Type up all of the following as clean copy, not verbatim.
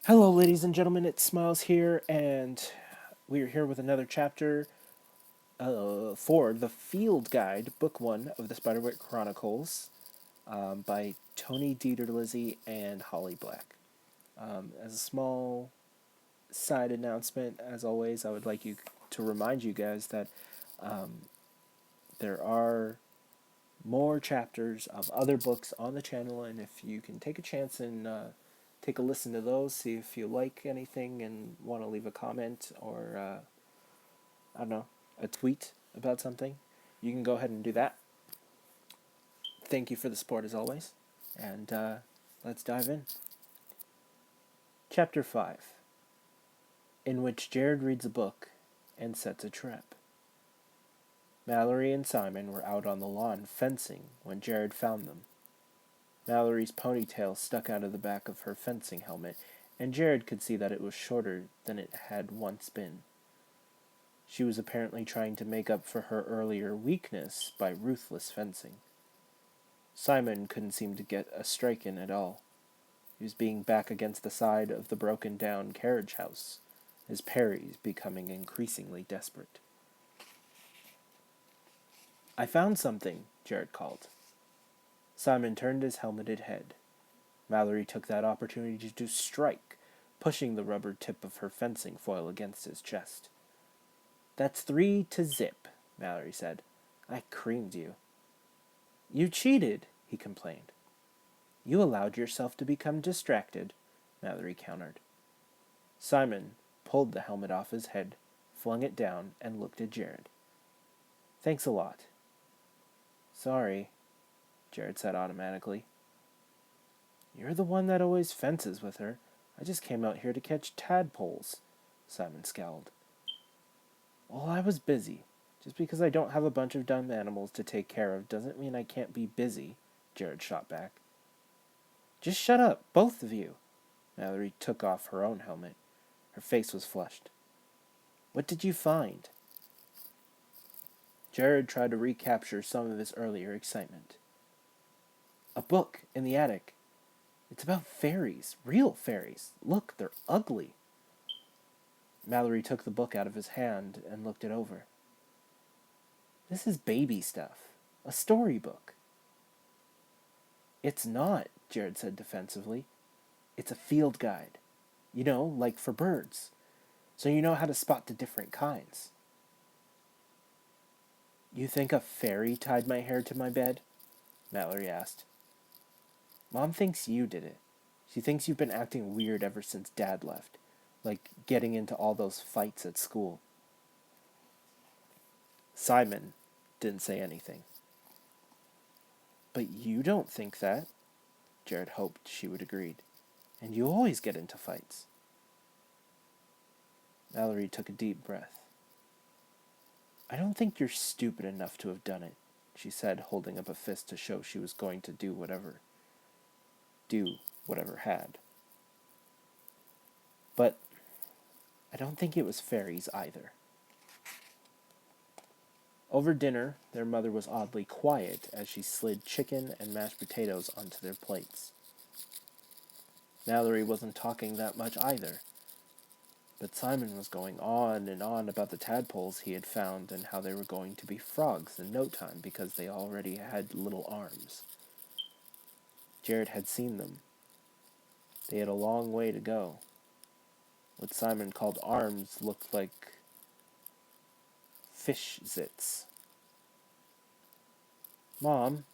Hello, ladies and gentlemen, it's Smiles here, and we are here with another chapter for the Field Guide, Book 1 of the Spiderwick Chronicles, by Tony Dieterlizzi and Holly Black. As a small side announcement, as always, I would like you to remind you guys that there are more chapters of other books on the channel, and if you can take a chance and take a listen to those, see if you like anything and want to leave a comment or, I don't know, a tweet about something, you can go ahead and do that. Thank you for the support as always, and let's dive in. Chapter 5, in which Jared reads a book and sets a trap. Mallory and Simon were out on the lawn fencing when Jared found them. Mallory's ponytail stuck out of the back of her fencing helmet, and Jared could see that it was shorter than it had once been. She was apparently trying to make up for her earlier weakness by ruthless fencing. Simon couldn't seem to get a strike in at all. He was being back against the side of the broken-down carriage house, his parries becoming increasingly desperate. "I found something," Jared called. Simon turned his helmeted head. Mallory took that opportunity to strike, pushing the rubber tip of her fencing foil against his chest. "That's 3-0, Mallory said. "I creamed you." "You cheated," he complained. "You allowed yourself to become distracted," Mallory countered. Simon pulled the helmet off his head, flung it down, and looked at Jared. "Thanks a lot." "Sorry," Jared said automatically. "You're the one that always fences with her. I just came out here to catch tadpoles," Simon scowled. "Well, I was busy. Just because I don't have a bunch of dumb animals to take care of doesn't mean I can't be busy," Jared shot back. "Just shut up, both of you." Mallory took off her own helmet. Her face was flushed. "What did you find?" Jared tried to recapture some of his earlier excitement. "A book in the attic. It's about fairies, real fairies. Look, they're ugly." Mallory took the book out of his hand and looked it over. "This is baby stuff. A storybook." "It's not," Jared said defensively. "It's a field guide. You know, like for birds. So you know how to spot the different kinds." "You think a fairy tied my hair to my bed?" Mallory asked. "Mom thinks you did it. She thinks you've been acting weird ever since Dad left, like getting into all those fights at school." Simon didn't say anything. "But you don't think that," Jared hoped she would agree. "And you always get into fights." Mallory took a deep breath. "I don't think you're stupid enough to have done it," she said, holding up a fist to show she was going to do whatever had. "But I don't think it was fairies either." Over dinner, their mother was oddly quiet as she slid chicken and mashed potatoes onto their plates. Mallory wasn't talking that much either, but Simon was going on and on about the tadpoles he had found and how they were going to be frogs in no time because they already had little arms. Jared had seen them. They had a long way to go. What Simon called arms looked like fish zits. "Mom,"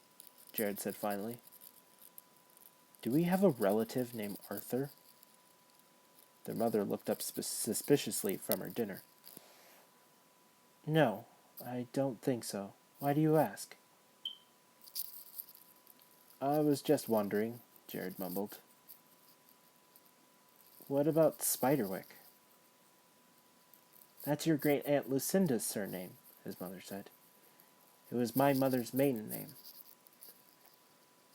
Jared said finally, "do we have a relative named Arthur?" Their mother looked up suspiciously from her dinner. "No, I don't think so. Why do you ask?" "I was just wondering," Jared mumbled. "What about Spiderwick?" "That's your great Aunt Lucinda's surname," his mother said. "It was my mother's maiden name.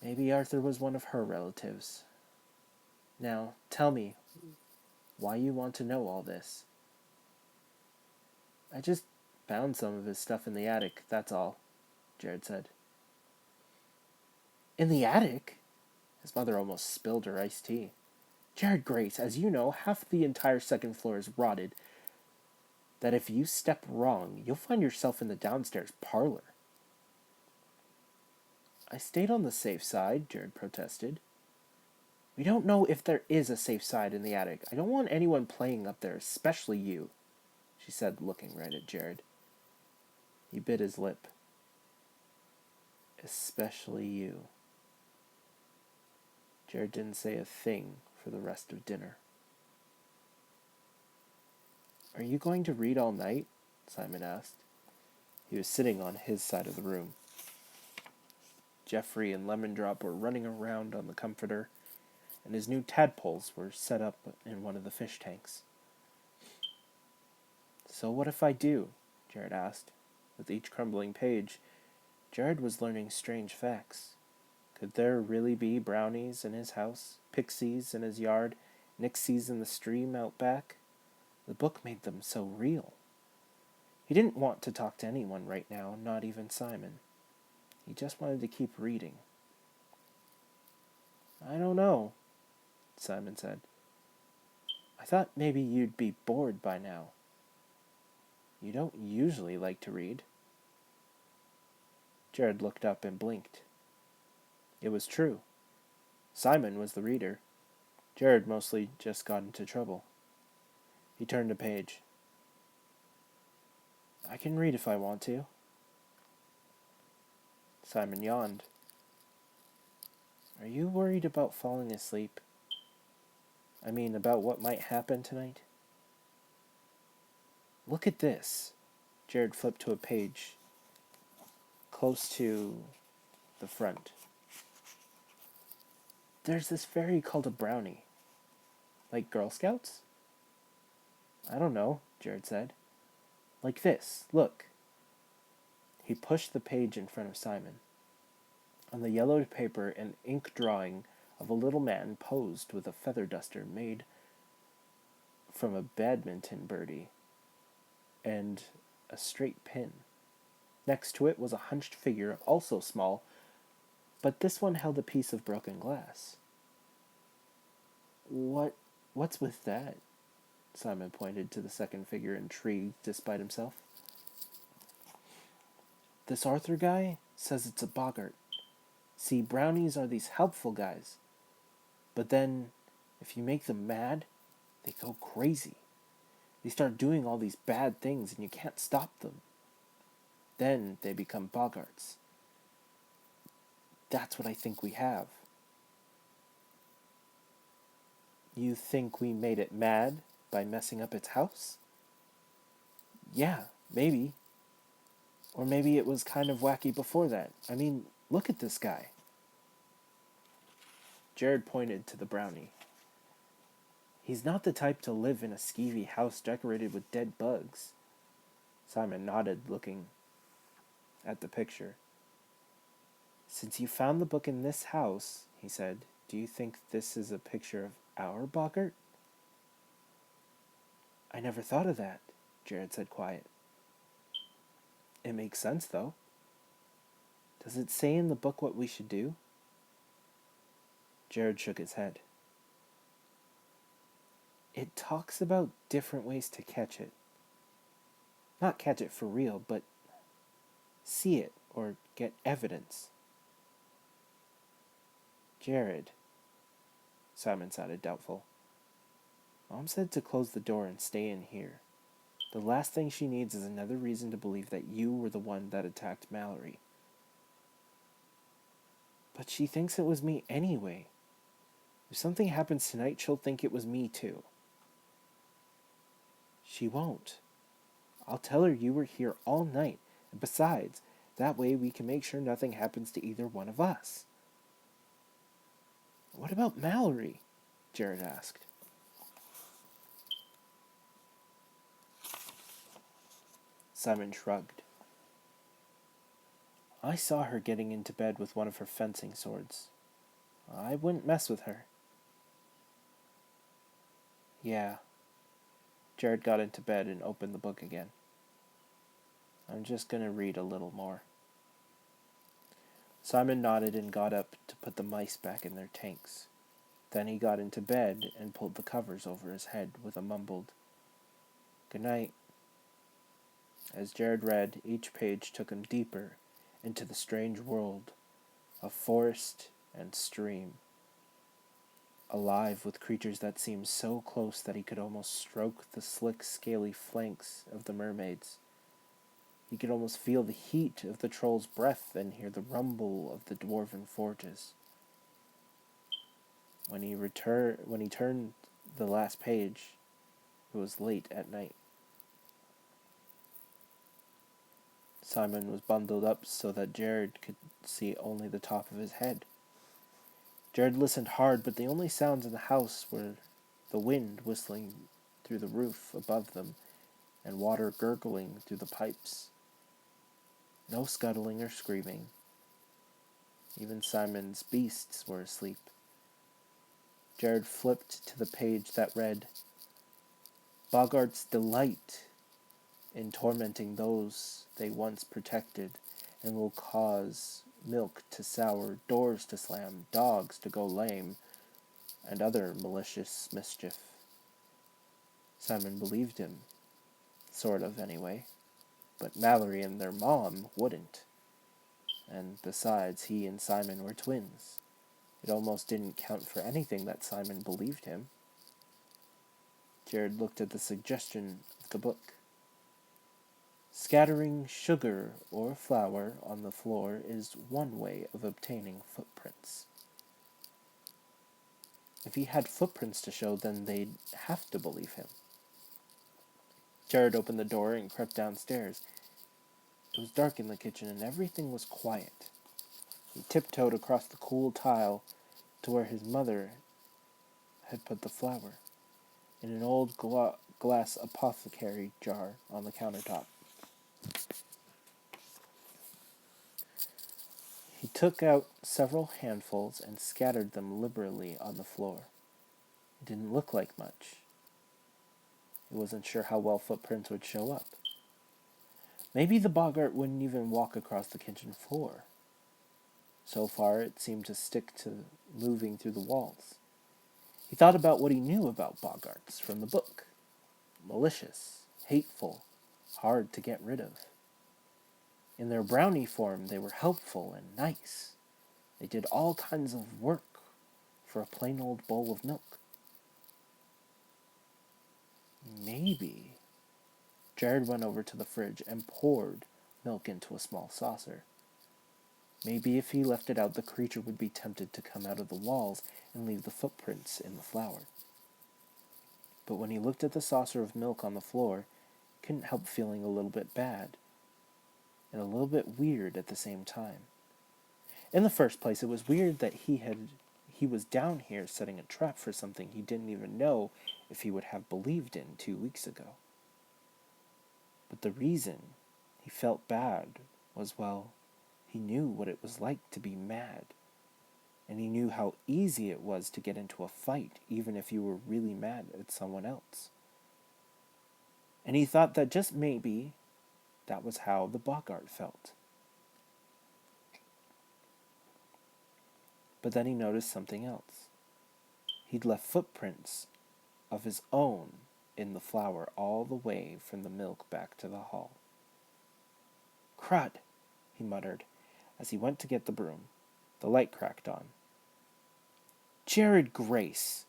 Maybe Arthur was one of her relatives. Now, tell me why you want to know all this." "I just found some of his stuff in the attic, that's all," Jared said. "In the attic?" His mother almost spilled her iced tea. Jared Grace, as you know, half the entire second floor is rotted. That if you step wrong, you'll find yourself in the downstairs parlor. I stayed on the safe side, Jared protested. We don't know if there is a safe side in the attic. I don't want anyone playing up there, especially you, she said, looking right at Jared. He bit his lip. Especially you. Jared didn't say a thing for the rest of dinner. Are you going to read all night? Simon asked. He was sitting on his side of the room. Jeffrey and Lemon Drop were running around on the comforter, and his new tadpoles were set up in one of the fish tanks. So what if I do? Jared asked. With each crumbling page, Jared was learning strange facts. Could there really be brownies in his house, pixies in his yard, nixies in the stream out back? The book made them so real. He didn't want to talk to anyone right now, not even Simon. He just wanted to keep reading. I don't know, Simon said. I thought maybe you'd be bored by now. You don't usually like to read. Jared looked up and blinked. It was true. Simon was the reader. Jared mostly just got into trouble. He turned a page. I can read if I want to. Simon yawned. Are you worried about falling asleep? I mean, about what might happen tonight? Look at this. Jared flipped to a page close to the front. There's this fairy called a brownie. Like Girl Scouts? I don't know, Jared said. Like this, look. He pushed the page in front of Simon. On the yellowed paper, an ink drawing of a little man posed with a feather duster made from a badminton birdie and a straight pin. Next to it was a hunched figure, also small, but this one held a piece of broken glass. What's with that? Simon pointed to the second figure, intrigued despite himself. This Arthur guy says it's a boggart. See, brownies are these helpful guys. But then, if you make them mad, they go crazy. They start doing all these bad things and you can't stop them. Then they become boggarts. That's what I think we have. You think we made it mad by messing up its house? Yeah, maybe. Or maybe it was kind of wacky before that. I mean, look at this guy. Jared pointed to the brownie. He's not the type to live in a skeevy house decorated with dead bugs. Simon nodded, looking at the picture. Since you found the book in this house, he said, do you think this is a picture of our boggart? I never thought of that, Jared said quiet. It makes sense, though. Does it say in the book what we should do? Jared shook his head. It talks about different ways to catch it. Not catch it for real, but see it or get evidence. Jared, Simon sounded doubtful. Mom said to close the door and stay in here. The last thing she needs is another reason to believe that you were the one that attacked Mallory. But she thinks it was me anyway. If something happens tonight, she'll think it was me too. She won't. I'll tell her you were here all night, and besides, that way we can make sure nothing happens to either one of us. What about Mallory? Jared asked. Simon shrugged. I saw her getting into bed with one of her fencing swords. I wouldn't mess with her. Yeah. Jared got into bed and opened the book again. I'm just going to read a little more. Simon nodded and got up to put the mice back in their tanks. Then he got into bed and pulled the covers over his head with a mumbled, "Good night." As Jared read, each page took him deeper into the strange world of forest and stream, alive with creatures that seemed so close that he could almost stroke the slick, scaly flanks of the mermaids. He could almost feel the heat of the troll's breath and hear the rumble of the dwarven forges. When he turned the last page, it was late at night. Simon was bundled up so that Jared could see only the top of his head. Jared listened hard, but the only sounds in the house were the wind whistling through the roof above them and water gurgling through the pipes. No scuttling or screaming. Even Simon's beasts were asleep. Jared flipped to the page that read, "Boggart's delight in tormenting those they once protected, and will cause milk to sour, doors to slam, dogs to go lame, and other malicious mischief." Simon believed him, sort of anyway, but Mallory and their mom wouldn't. And besides, he and Simon were twins. It almost didn't count for anything that Simon believed him. Jared looked at the suggestion of the book. Scattering sugar or flour on the floor is one way of obtaining footprints. If he had footprints to show, then they'd have to believe him. Jared opened the door and crept downstairs. It was dark in the kitchen and everything was quiet. He tiptoed across the cool tile to where his mother had put the flour, in an old glass apothecary jar on the countertop. He took out several handfuls and scattered them liberally on the floor. It didn't look like much. He wasn't sure how well footprints would show up. Maybe the boggart wouldn't even walk across the kitchen floor. So far, it seemed to stick to moving through the walls. He thought about what he knew about boggarts from the book. Malicious, hateful, hard to get rid of. In their brownie form, they were helpful and nice. They did all kinds of work for a plain old bowl of milk. Maybe. Jared went over to the fridge and poured milk into a small saucer. Maybe if he left it out, the creature would be tempted to come out of the walls and leave the footprints in the flour. But when he looked at the saucer of milk on the floor, he couldn't help feeling a little bit bad and a little bit weird at the same time. In the first place, it was weird that he was down here setting a trap for something he didn't even know if he would have believed in 2 weeks ago. But the reason he felt bad was, well, he knew what it was like to be mad. And he knew how easy it was to get into a fight, even if you were really mad at someone else. And he thought that just maybe that was how the boggart felt. But then he noticed something else. He'd left footprints of his own in the flour all the way from the milk back to the hall. "Crud," he muttered as he went to get the broom. The light cracked on. "Jared Grace!"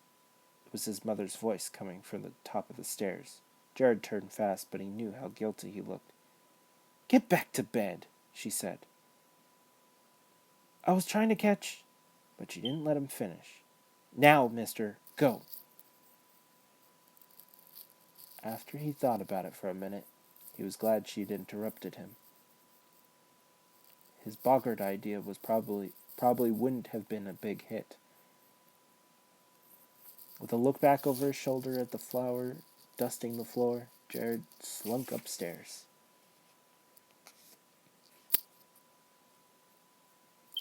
It was his mother's voice coming from the top of the stairs. Jared turned fast, but he knew how guilty he looked. "Get back to bed," she said. "I was trying to catch..." But she didn't let him finish. "Now, mister, go." After he thought about it for a minute, he was glad she'd interrupted him. His boggart idea was probably wouldn't have been a big hit. With a look back over his shoulder at the flour dusting the floor, Jared slunk upstairs.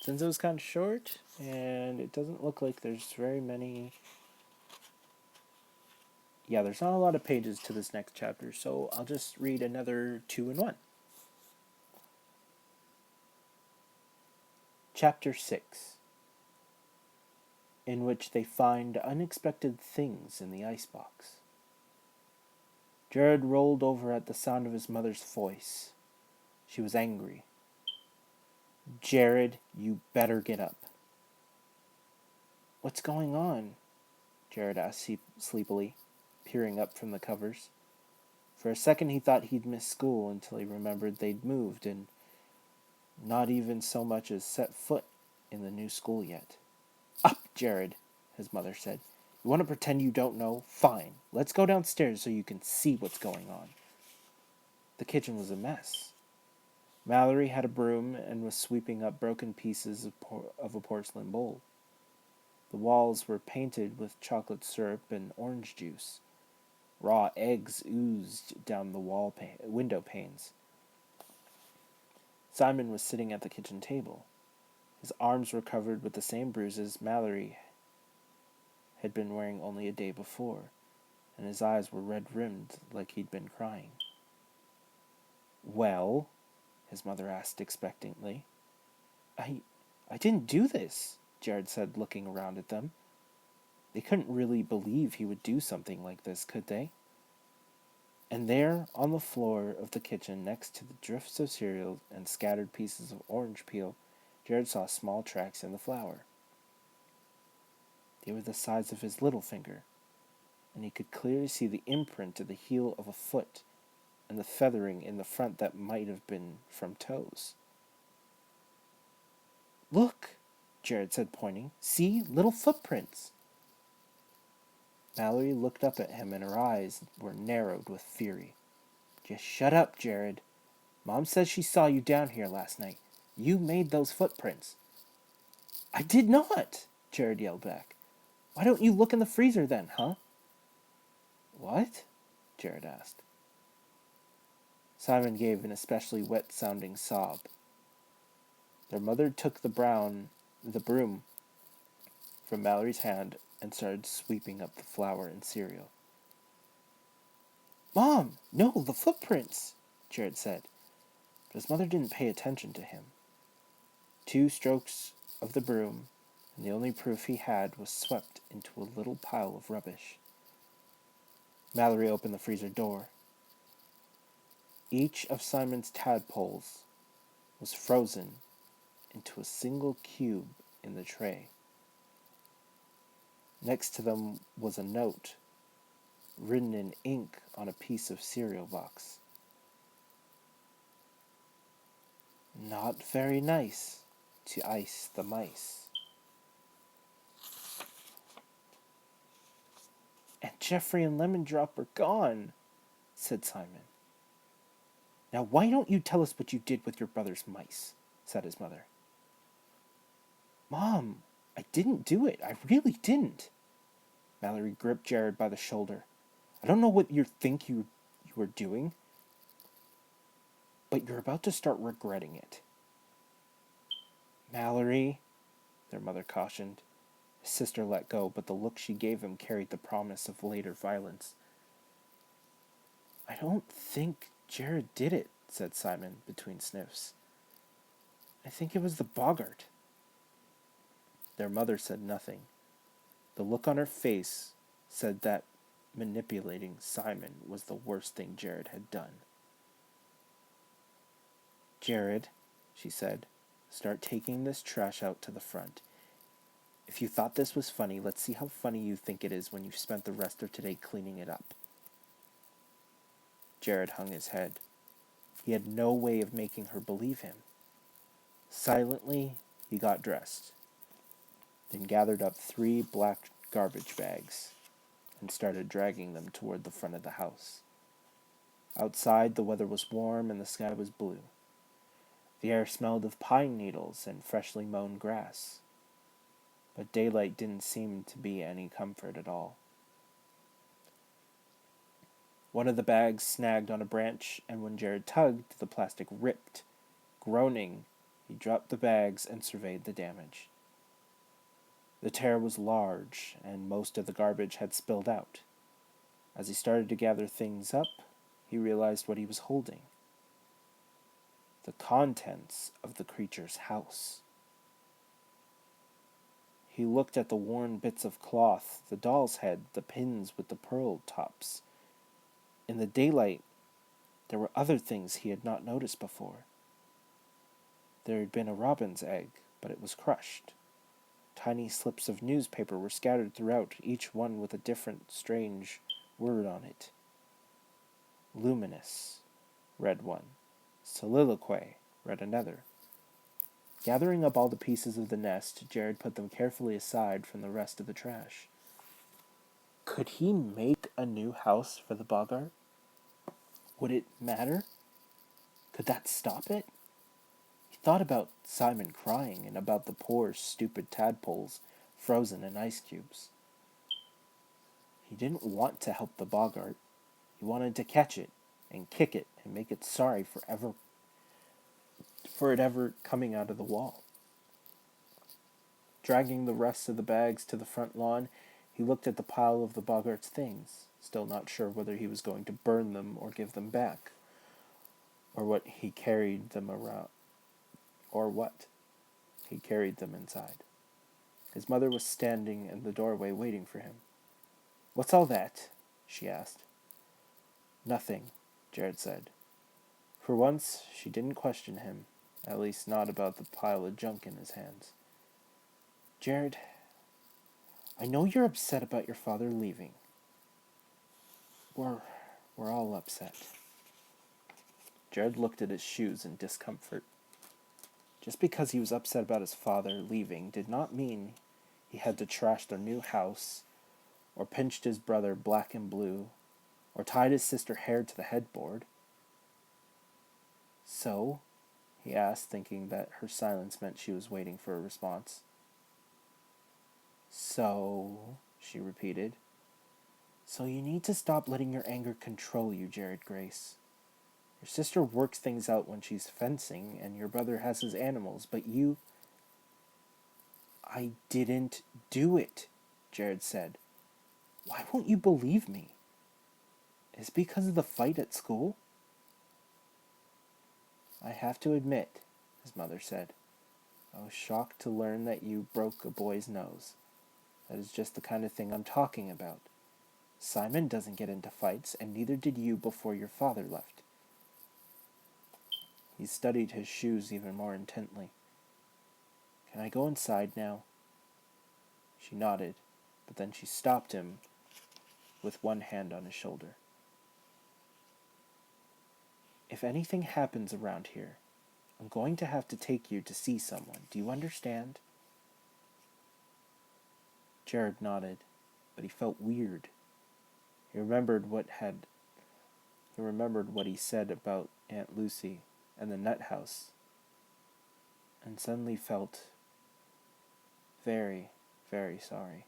Since it was kind of short, and it doesn't look like there's very many... Yeah, there's not a lot of pages to this next chapter, so I'll just read another 2 in 1. Chapter 6. in which they find unexpected things in the icebox. Jared rolled over at the sound of his mother's voice. She was angry. "Jared, you better get up." "What's going on?" Jared asked sleepily, peering up from the covers. For a second he thought he'd missed school until he remembered they'd moved and not even so much as set foot in the new school yet. "Up, Jared," his mother said. "You want to pretend you don't know? Fine. Let's go downstairs so you can see what's going on." The kitchen was a mess. Mallory had a broom and was sweeping up broken pieces of a porcelain bowl. The walls were painted with chocolate syrup and orange juice. Raw eggs oozed down the window panes. Simon was sitting at the kitchen table. His arms were covered with the same bruises Mallory had been wearing only a day before, and his eyes were red-rimmed like he'd been crying. "Well?" his mother asked expectantly. I didn't do this," Jared said, looking around at them. They couldn't really believe he would do something like this, could they? And there, on the floor of the kitchen, next to the drifts of cereal and scattered pieces of orange peel, Jared saw small tracks in the flour. They were the size of his little finger, and he could clearly see the imprint of the heel of a foot and the feathering in the front that might have been from toes. "Look," Jared said, pointing. "See, little footprints." Mallory looked up at him, and her eyes were narrowed with fury. "Just shut up, Jared. Mom says she saw you down here last night. You made those footprints." "I did not," Jared yelled back. "Why don't you look in the freezer then, huh?" "What?" Jared asked. Simon gave an especially wet-sounding sob. Their mother took the broom from Mallory's hand and started sweeping up the flour and cereal. "Mom, no, the footprints," Jared said, but his mother didn't pay attention to him. 2 strokes of the broom, and the only proof he had was swept into a little pile of rubbish. Mallory opened the freezer door. Each of Simon's tadpoles was frozen into a single cube in the tray. Next to them was a note, written in ink on a piece of cereal box. "Not very nice to ice the mice." "And Jeffrey and Lemon Drop are gone," said Simon. "Now why don't you tell us what you did with your brother's mice?" said his mother. "Mom, I didn't do it. I really didn't." Mallory gripped Jared by the shoulder. "I don't know what you think you were doing, but you're about to start regretting it." "Mallory," their mother cautioned. His sister let go, but the look she gave him carried the promise of later violence. "I don't think Jared did it," said Simon between sniffs. "I think it was the boggart." Their mother said nothing. The look on her face said that manipulating Simon was the worst thing Jared had done. "Jared," she said, "start taking this trash out to the front. If you thought this was funny, let's see how funny you think it is when you've spent the rest of today cleaning it up." Jared hung his head. He had no way of making her believe him. Silently, he got dressed, then gathered up 3 black garbage bags and started dragging them toward the front of the house. Outside, the weather was warm and the sky was blue. The air smelled of pine needles and freshly mown grass, but daylight didn't seem to be any comfort at all. One of the bags snagged on a branch, and when Jared tugged, the plastic ripped. Groaning, he dropped the bags and surveyed the damage. The tear was large, and most of the garbage had spilled out. As he started to gather things up, he realized what he was holding. The contents of the creature's house. He looked at the worn bits of cloth, the doll's head, the pins with the pearl tops. In the daylight, there were other things he had not noticed before. There had been a robin's egg, but it was crushed. Tiny slips of newspaper were scattered throughout, each one with a different, strange word on it. Luminous, read one. Soliloquy, read another. Gathering up all the pieces of the nest, Jared put them carefully aside from the rest of the trash. Could he make a new house for the boggart? Would it matter? Could that stop it? He thought about Simon crying and about the poor, stupid tadpoles frozen in ice cubes. He didn't want to help the boggart. He wanted to catch it and kick it and make it sorry for it ever coming out of the wall. Dragging the rest of the bags to the front lawn, he looked at the pile of the boggart's things, still not sure whether he was going to burn them or give them back, or what he carried them inside. His mother was standing in the doorway waiting for him. "What's all that?" she asked. "Nothing," Jared said. For once, she didn't question him, at least not about the pile of junk in his hands. "Jared, I know you're upset about your father leaving. We're all upset." Jared looked at his shoes in discomfort. Just because he was upset about his father leaving did not mean he had to trash their new house, or pinched his brother black and blue, or tied his sister hair to the headboard. "So?" he asked, thinking that her silence meant she was waiting for a response. "So," she repeated. "So you need to stop letting your anger control you, Jared Grace. Your sister works things out when she's fencing, and your brother has his animals, but you..." "I didn't do it," Jared said. "Why won't you believe me? Is it because of the fight at school?" "I have to admit," his mother said, "I was shocked to learn that you broke a boy's nose. That is just the kind of thing I'm talking about. Simon doesn't get into fights, and neither did you before your father left." He studied his shoes even more intently. "Can I go inside now?" She nodded, but then she stopped him with one hand on his shoulder. "If anything happens around here, I'm going to have to take you to see someone. Do you understand?" Jared nodded, but he felt weird. He remembered what he said about Aunt Lucy and the nut house, and suddenly felt very, very sorry.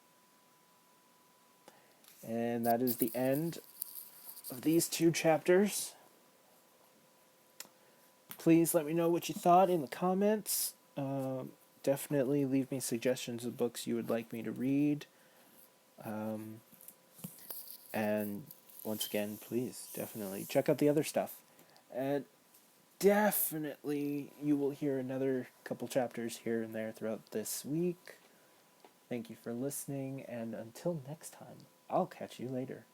And that is the end of these two chapters. Please let me know what you thought in the comments. Definitely leave me suggestions of books you would like me to read. And once again, please definitely check out the other stuff. And definitely you will hear another couple chapters here and there throughout this week. Thank you for listening, and until next time, I'll catch you later.